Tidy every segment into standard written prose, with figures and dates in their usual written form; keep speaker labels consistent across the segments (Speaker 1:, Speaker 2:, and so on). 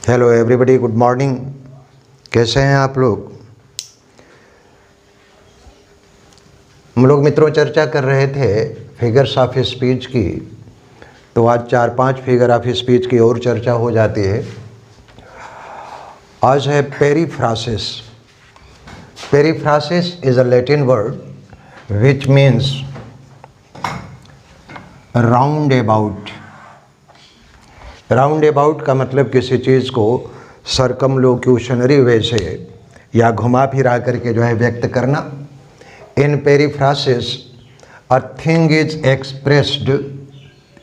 Speaker 1: Hello everybody, good morning. कैसे हैं आप लोग? हम लोग मित्रों चर्चा कर रहे थे फिगर्स ऑफ स्पीच की। तो आज 4-5 फिगर ऑफ स्पीच की और चर्चा हो जाती है। आज है periphrasis. Periphrasis is a Latin word which means round about. Round about का मतलब किसी चीज़ को सर्कमलोक्यूशनरी वे से या घुमा फिरा करके जो है व्यक्त करना। In periphrasis a thing is expressed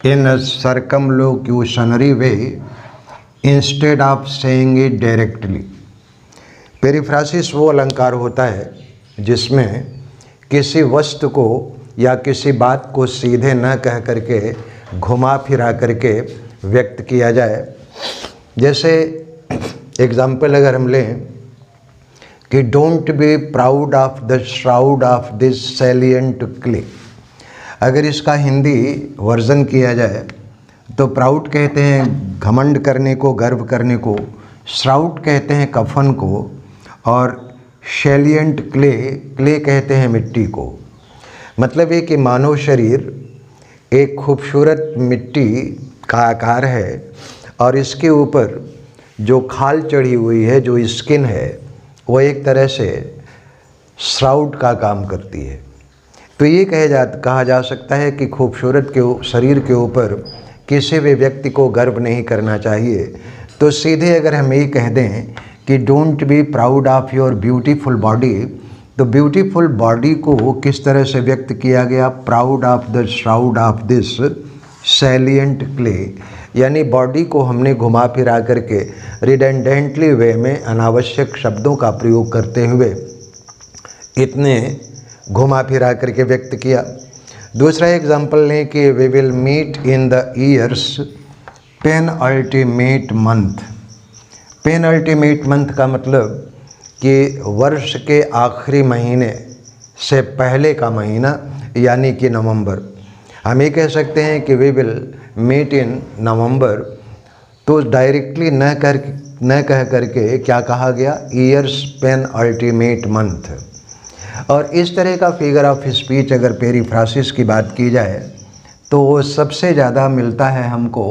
Speaker 1: in a circumlocutionary way instead of saying it directly. Periphrasis वो अलंकार होता है जिसमें किसी वस्तु को या किसी बात को सीधे न कह करके घुमा फिरा करके व्यक्त किया जाए। जैसे एग्जाम्पल अगर हम लें कि don't be proud of the shroud of this salient clay. अगर इसका हिंदी वर्जन किया जाए तो प्राउड कहते हैं घमंड करने को, गर्व करने को, श्राउड कहते हैं कफन को, और सैलिएंट क्ले, क्ले कहते हैं मिट्टी को। मतलब ये कि मानव शरीर एक खूबसूरत मिट्टी का आकार है और इसके ऊपर जो खाल चढ़ी हुई है, जो स्किन है, वो एक तरह से श्राउड का काम करती है। तो ये कहा जा सकता है कि खूबसूरत के शरीर के ऊपर किसी भी व्यक्ति को गर्व नहीं करना चाहिए। तो सीधे अगर हम ये कह दें कि don't be proud of your beautiful body, तो ब्यूटीफुल बॉडी को किस तरह से व्यक्त किया गया? Proud of the shroud of this salient clay. यानी बॉडी को हमने घुमा फिरा करके रिडेंडेंटली वे में अनावश्यक शब्दों का प्रयोग करते हुए इतने घुमा फिरा करके व्यक्त किया। दूसरा एग्जाम्पल लें कि we will meet in the year's penultimate month. Penultimate month का मतलब कि वर्ष के आखिरी महीने से पहले का महीना, यानी कि नवंबर। हम ये कह सकते हैं कि we will meet in November. तो डायरेक्टली न कह करके क्या कहा गया? Year's penultimate month. और इस तरह का फिगर ऑफ स्पीच अगर पेरीफ्रासिस की बात की जाए तो वो सबसे ज़्यादा मिलता है हमको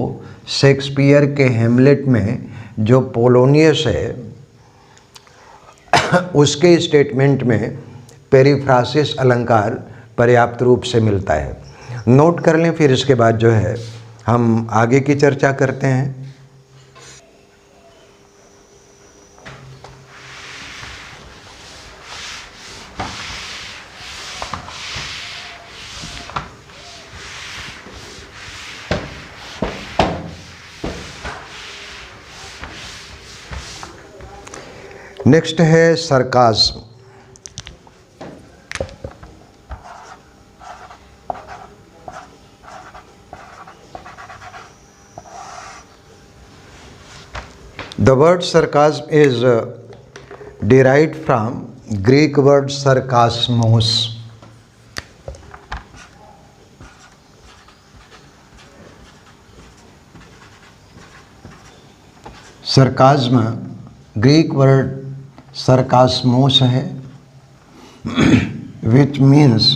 Speaker 1: शेक्सपियर के हेमलेट में, जो पोलोनियस है उसके स्टेटमेंट में पेरीफ्रासिस अलंकार पर्याप्त रूप से मिलता है। नोट कर लें, फिर इसके बाद जो है हम आगे की चर्चा करते हैं। नेक्स्ट है sarcasm. The word sarcasm is derived from Greek word sarkasmos. Sarcasm Greek word sarkasmos है, which means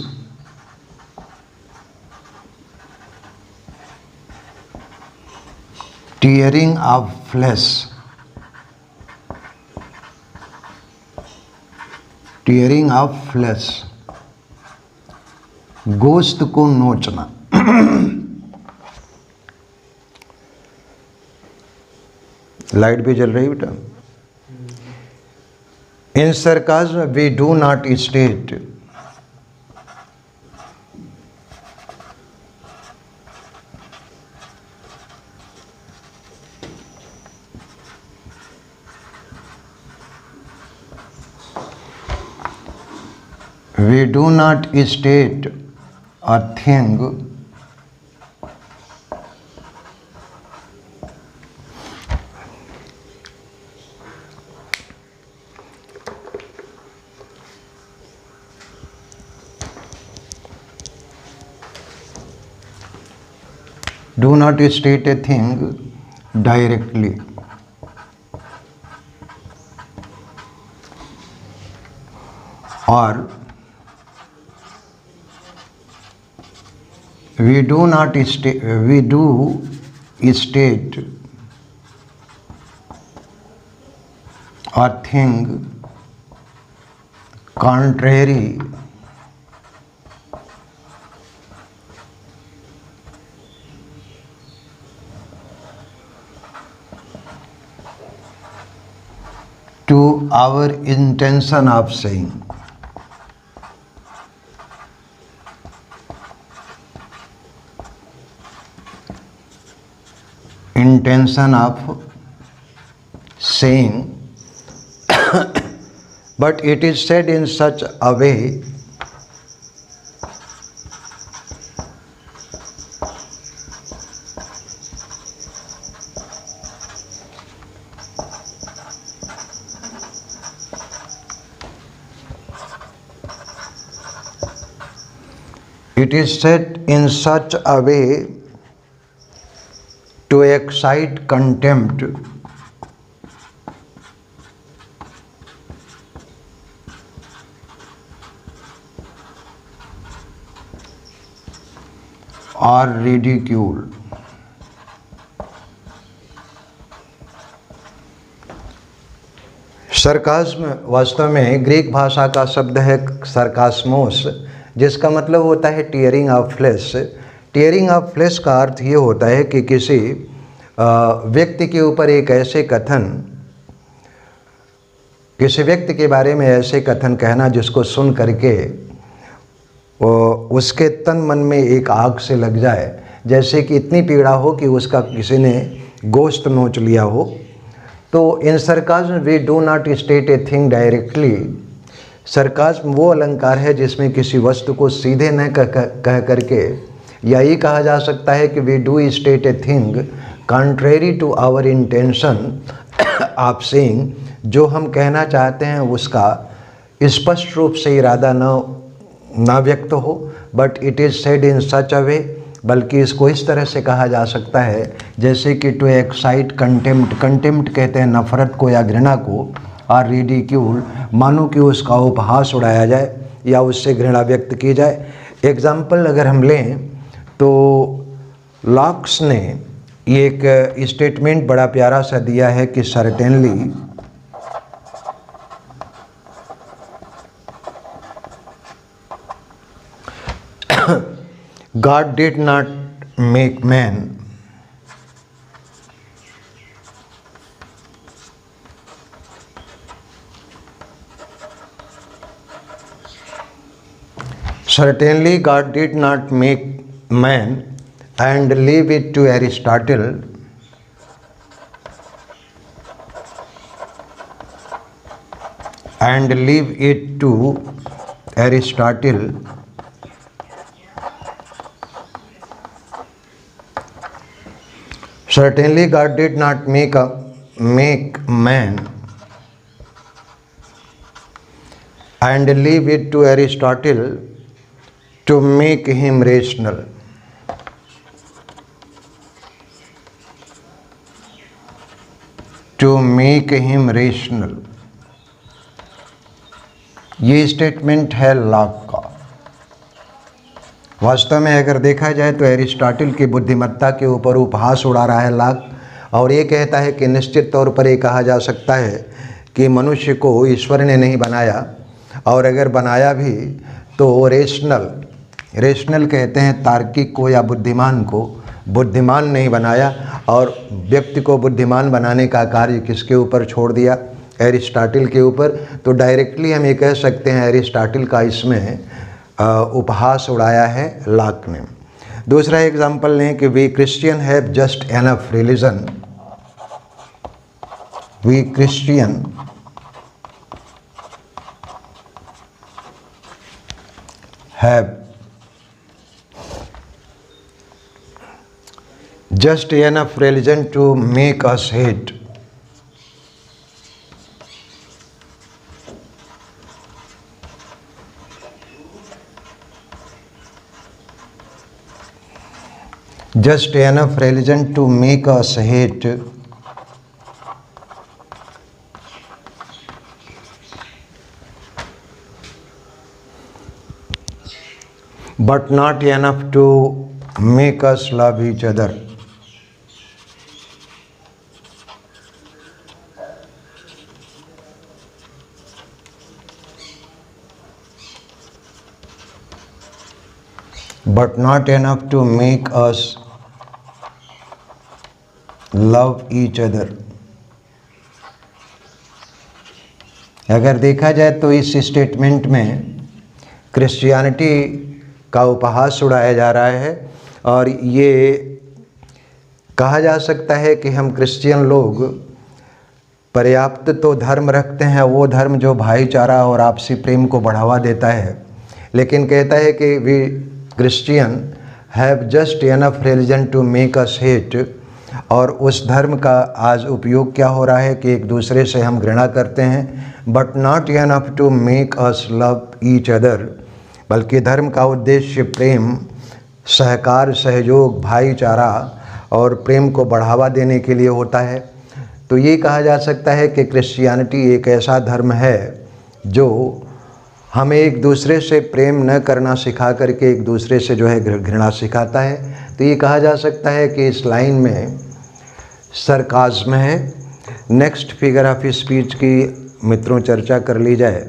Speaker 1: tearing of flesh. Tearing of flesh, गोश्त को नोचना। लाइट भी जल रही बेटा। In sarcasm we do not state we do not state a thing do not state a thing directly. or we do state or think contrary to our intention of saying. Intention of saying, but it is said in such a way to excite contempt or ridicule. Sarcasm वास्तव में Greek भाषा का शब्द है सरकास्मोस, जिसका मतलब होता है tearing of flesh. Tearing of flesh का अर्थ ये होता है कि किसी व्यक्ति के ऊपर एक ऐसे कथन, किसी व्यक्ति के बारे में ऐसे कथन कहना जिसको सुन करके उसके तन मन में एक आग से लग जाए, जैसे कि इतनी पीड़ा हो कि उसका किसी ने गोश्त नोच लिया हो। तो in sarcasm we do not state a thing directly. Sarcasm वो अलंकार है जिसमें किसी वस्तु को सीधे न कह करके, या ये कहा जा सकता है कि we do state a thing contrary to our intention of saying, जो हम कहना चाहते हैं उसका स्पष्ट रूप से इरादा न व्यक्त हो, but it is said in such a way, बल्कि इसको इस तरह से कहा जा सकता है जैसे कि टू एक्साइट कंटेम्प्ट। कंटेम्प्ट कहते हैं नफ़रत को या घृणा को, और रिडिक्यूल मानो कि उसका उपहास उड़ाया जाए या उससे घृणा व्यक्त की जाए। एग्जाम्पल अगर हम लें तो लॉक्स ने एक स्टेटमेंट बड़ा प्यारा सा दिया है कि certainly God did not make man certainly God did not make man and leave it to Aristotle Certainly God did not make man and leave it to Aristotle to make him rational. To make him rational. ये statement है lock का। वास्तव में अगर देखा जाए तो Aristotle की बुद्धिमत्ता के ऊपर उपहास उड़ा रहा है लॉक, और ये कहता है कि निश्चित तौर पर ये कहा जा सकता है कि मनुष्य को ईश्वर ने नहीं बनाया, और अगर बनाया भी तो रेशनल कहते हैं तार्किक को या बुद्धिमान को, बुद्धिमान नहीं बनाया। और व्यक्ति को बुद्धिमान बनाने का कार्य किसके ऊपर छोड़ दिया? एरिस्टोटल के ऊपर। तो डायरेक्टली हम ये कह सकते हैं एरिस्टोटल का इसमें उपहास उड़ाया है लॉक ने। दूसरा एग्जाम्पल लें कि we Christian have just enough religion. वी क्रिश्चियन हैव just enough religion to make us hate. Just enough religion to make us hate but not enough to make us love each other. But not enough to make us love each other. अगर देखा जाए तो इस statement में Christianity का उपहास उड़ाया जा रहा है और ये कहा जा सकता है कि हम क्रिश्चियन लोग पर्याप्त तो धर्म रखते हैं, वो धर्म जो भाईचारा और आपसी प्रेम को बढ़ावा देता है, लेकिन कहता है कि we Christian have just enough religion to make us hate. और उस धर्म का आज उपयोग क्या हो रहा है कि एक दूसरे से हम घृणा करते हैं, but not enough to make us love each other. बल्कि धर्म का उद्देश्य प्रेम, सहकार, सहयोग, भाईचारा और प्रेम को बढ़ावा देने के लिए होता है। तो ये कहा जा सकता है कि क्रिश्चियनिटी एक ऐसा धर्म है जो हमें एक दूसरे से प्रेम न करना सिखा करके एक दूसरे से जो है घृणा सिखाता है। तो ये कहा जा सकता है कि इस लाइन में सरकाज़्म है। नेक्स्ट फिगर ऑफ स्पीच की मित्रों चर्चा कर ली जाए,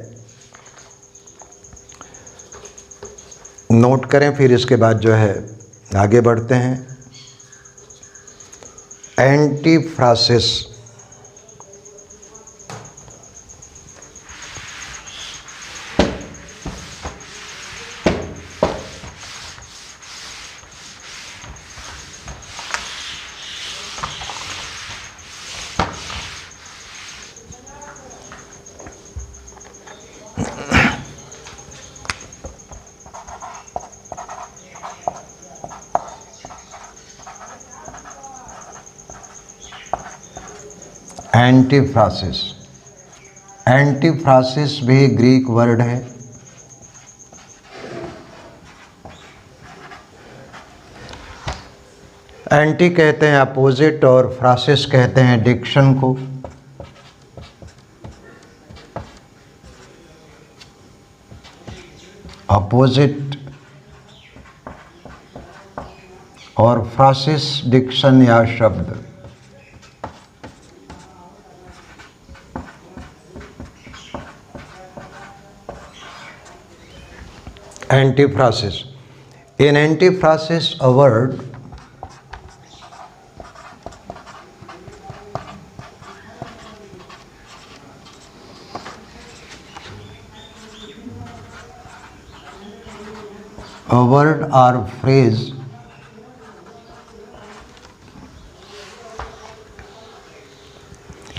Speaker 1: नोट करें, फिर इसके बाद जो है आगे बढ़ते हैं। एंटीफ्रासिस। एंटीफ्रासिस। एंटीफ्रासिस भी ग्रीक वर्ड है। एंटी कहते हैं अपोजिट और फ्रासिस कहते हैं डिक्शन को। अपोजिट और फ्रासिस डिक्शन या शब्द। Antiphrasis. In antiphrasis, a word or phrase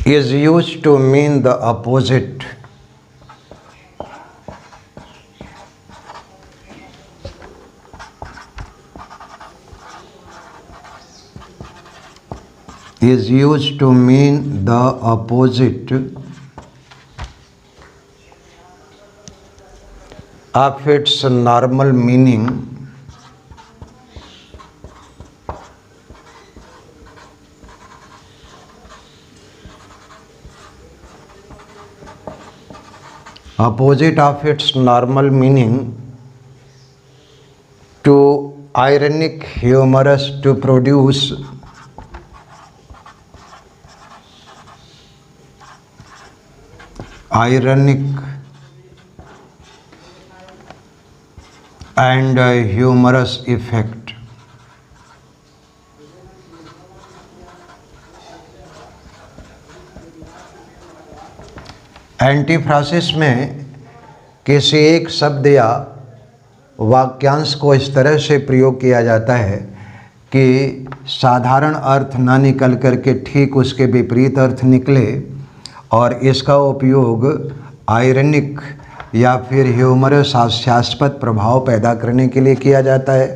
Speaker 1: is used to mean the opposite is used to mean the opposite of its normal meaning opposite of its normal meaning to ironic, humorous, to produce ironic and humorous effect। एंटीफ्रासिस में किसी एक शब्द या वाक्यांश को इस तरह से प्रयोग किया जाता है कि साधारण अर्थ ना निकल करके ठीक उसके विपरीत अर्थ निकले, और इसका उपयोग आयरनिक या फिर ह्यूमरस हास्यास्पद प्रभाव पैदा करने के लिए किया जाता है।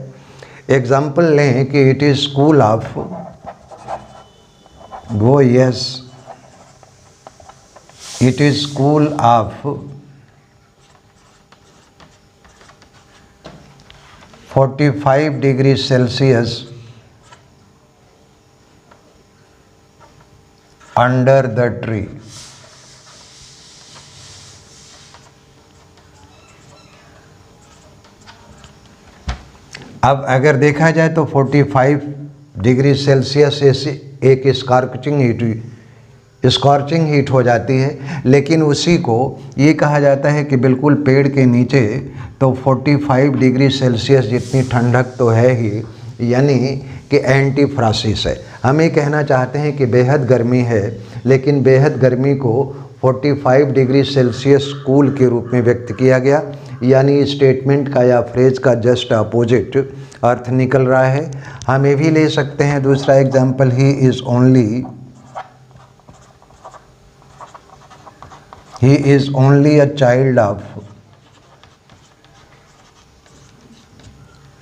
Speaker 1: एग्जाम्पल लें कि it is school of go yes, it is school of 45 degree Celsius under the tree. अब अगर देखा जाए तो 45 डिग्री सेल्सियस एक स्कॉर्चिंग हीट हो जाती है, लेकिन उसी को ये कहा जाता है कि बिल्कुल पेड़ के नीचे तो 45 डिग्री सेल्सियस जितनी ठंडक तो है ही, यानी कि एंटीफ्रासिस है। हम ये कहना चाहते हैं कि बेहद गर्मी है, लेकिन बेहद गर्मी को 45 डिग्री सेल्सियस कूल के रूप में व्यक्त किया गया, यानी स्टेटमेंट का या फ्रेज का जस्ट अपोजिट अर्थ निकल रहा है। हम ये भी ले सकते हैं दूसरा example, he is only a child of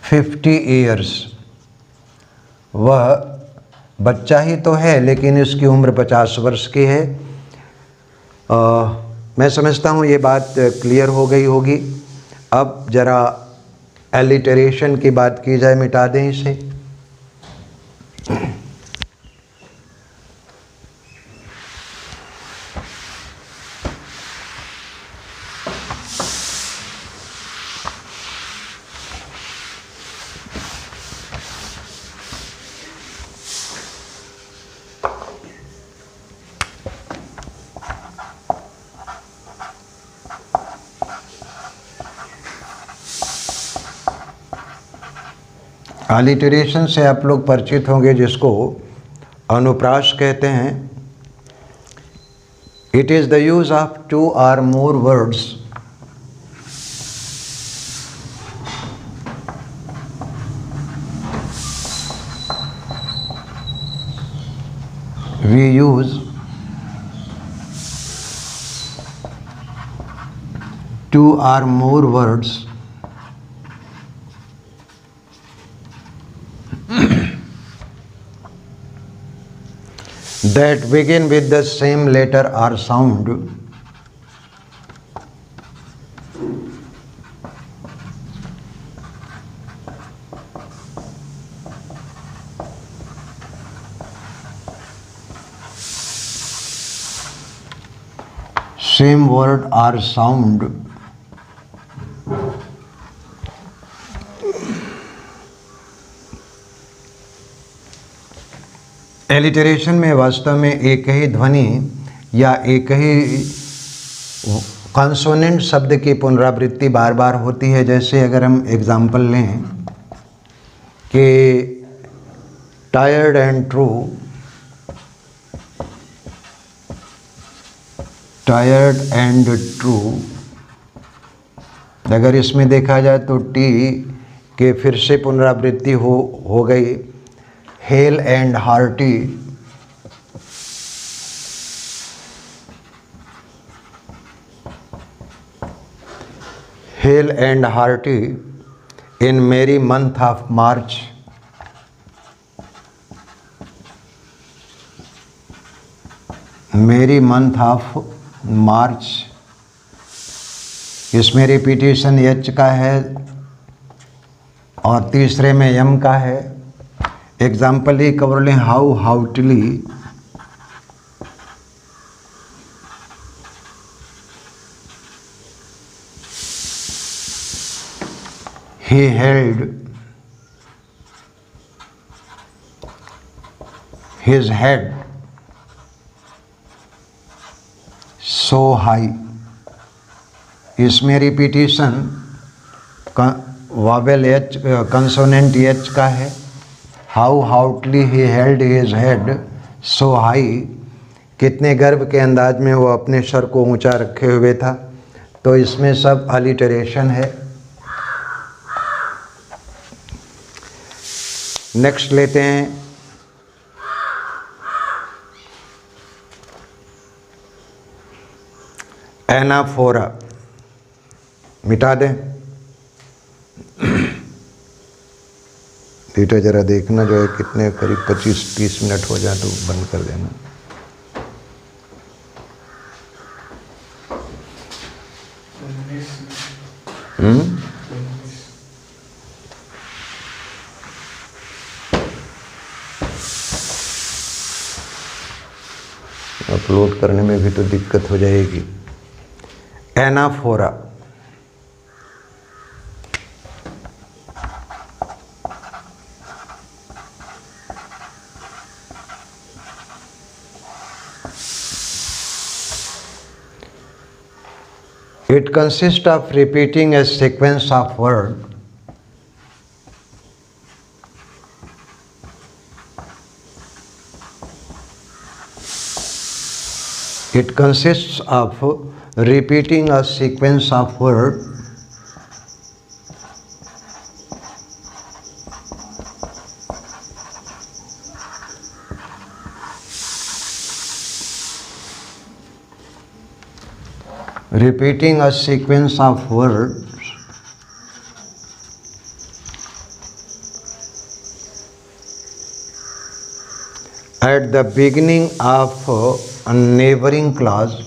Speaker 1: 50 years. वह बच्चा ही तो है लेकिन इसकी उम्र 50 वर्ष की है। मैं समझता हूँ ये बात क्लियर हो गई होगी। अब जरा एलिटरेशन की बात की जाए, मिटा दें इसे। अलिटरेशन से आप लोग परिचित होंगे, जिसको अनुप्रास कहते हैं। It is the use of 2 or more words we use 2 or more words that begin with the same letter or sound same word or sound alliteration में वास्तव में एक ही ध्वनि या एक ही कॉन्सोनेंट शब्द की पुनरावृत्ति बार बार होती है। जैसे अगर हम एग्जाम्पल लें कि tired and true, tired and true, अगर इसमें देखा जाए तो टी के फिर से पुनरावृत्ति हो गई। Hale and hearty, hale and hearty in merry month of March, मेरी मंथ ऑफ मार्च, इसमें रिपीटेशन एच का है और तीसरे में यम का है। एग्जाम्पल ही कवर लें, how haughtily, he held his head so high, इसमें repetition vowel H, consonant H का है। How haughtily he held his head so high, कितने गर्व के अंदाज में वो अपने सर को ऊंचा रखे हुए था। तो इसमें सब अलिटरेशन है। नेक्स्ट लेते हैं एनाफोरा, मिटा दें। बेटा जरा देखना जो है कितने, करीब 25-30 मिनट हो जाए तो बंद कर देना। अपलोड करने में भी तो दिक्कत हो जाएगी। Anaphora, It consists of repeating a sequence of words It consists of repeating a sequence of words repeating a sequence of words at the beginning of a neighboring clause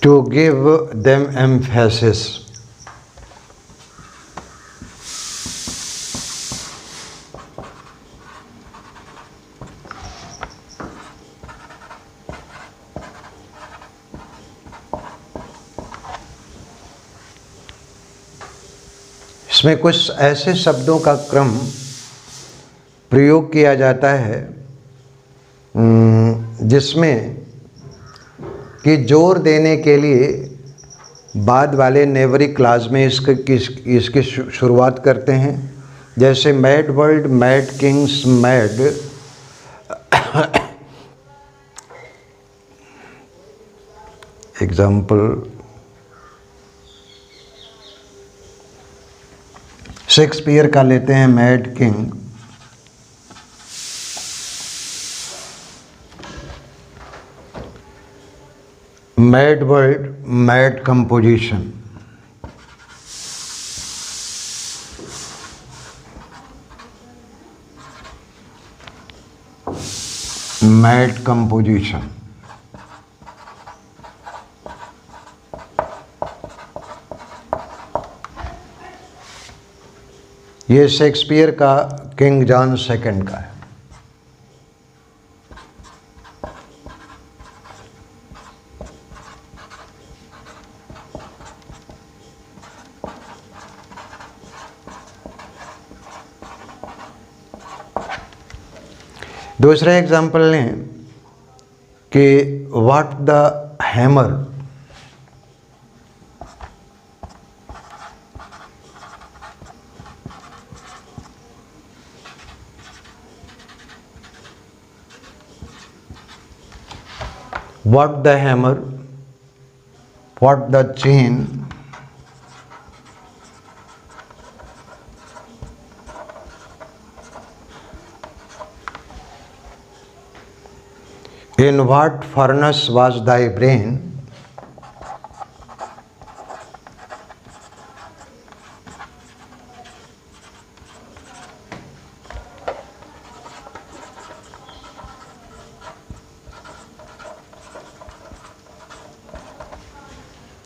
Speaker 1: to give them emphasis. इसमें कुछ ऐसे शब्दों का क्रम प्रयोग किया जाता है जिसमें कि जोर देने के लिए बाद वाले नेवरी क्लास में इसकी शुरुआत करते हैं। जैसे mad world, mad Kings, mad example Shakespeare का लेते हैं, mad king. Mad world, mad composition. Mad composition. ये शेक्सपियर का किंग जॉन सेकंड का है। दूसरा एग्जाम्पल लें कि what the hammer. What the hammer, what the chain, in what furnace was thy brain,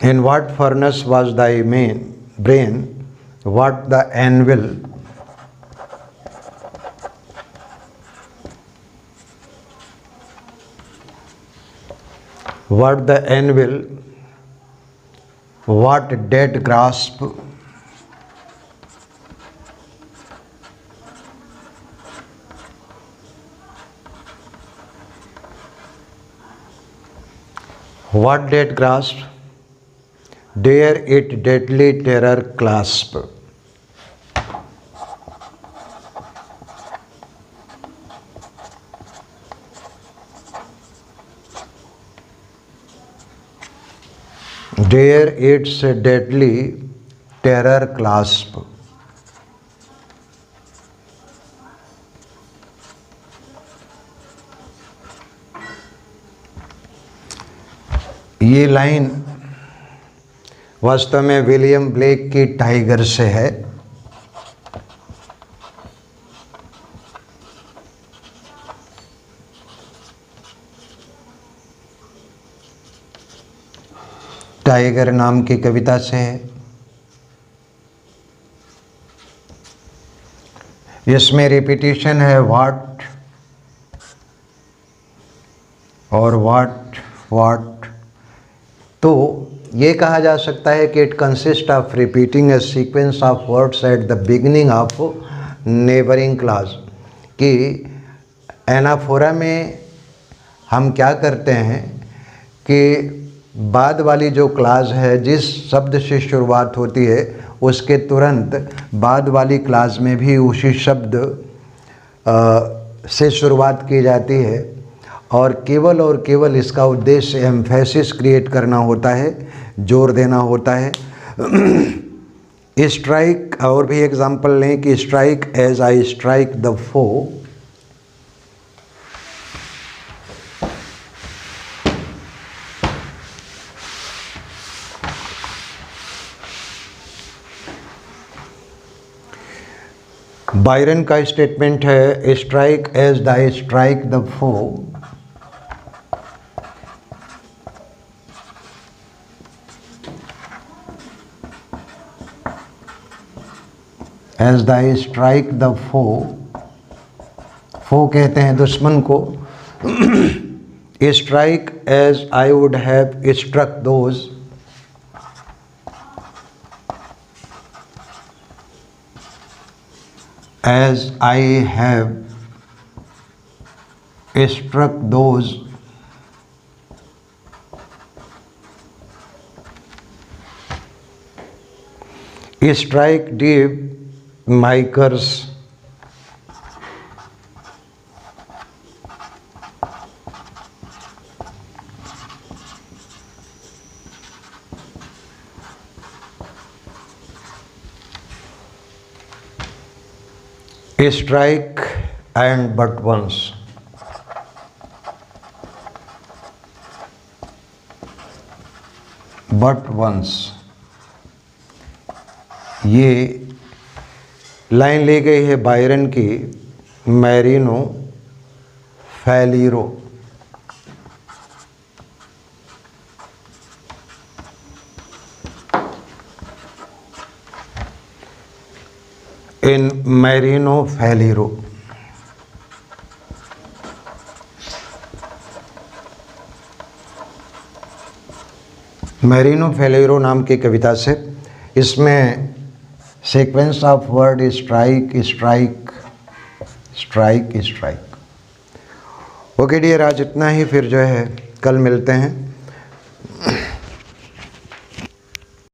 Speaker 1: in what furnace was thy brain, what the anvil, what the anvil, what dead grasp, what dead grasp, dare it deadly terror clasp. Dare its deadly terror clasp. ये line वास्तव में William Blake की tiger से है। Tiger नाम की कविता से है। इसमें रिपीटिशन है व्हाट और व्हाट। तो ये कहा जा सकता है कि it consist of repeating A sequence of words at the beginning of neighbouring class. कि एनाफोरा में हम क्या करते हैं कि बाद वाली जो क्लास है, जिस शब्द से शुरुआत होती है उसके तुरंत बाद वाली क्लास में भी उसी शब्द से शुरुआत की जाती है, और केवल इसका उद्देश्य एम्फेसिस क्रिएट करना होता है, जोर देना होता है। स्ट्राइक, और भी एग्जांपल लें कि strike as I strike the foe. Byron का स्टेटमेंट है strike as I strike the foe, as I strike the foe. Foe कहते हैं दुश्मन को। Strike as I would have struck those, as I have struck those strike deep my curse, strike and but once। but once, ये line ली गई है Byron की Marino Faliero. In Marino Faliero. Marino Faliero नाम की कविता से। इसमें sequence of word strike strike strike strike. Okay dear, आज इतना ही, फिर जो है कल मिलते हैं।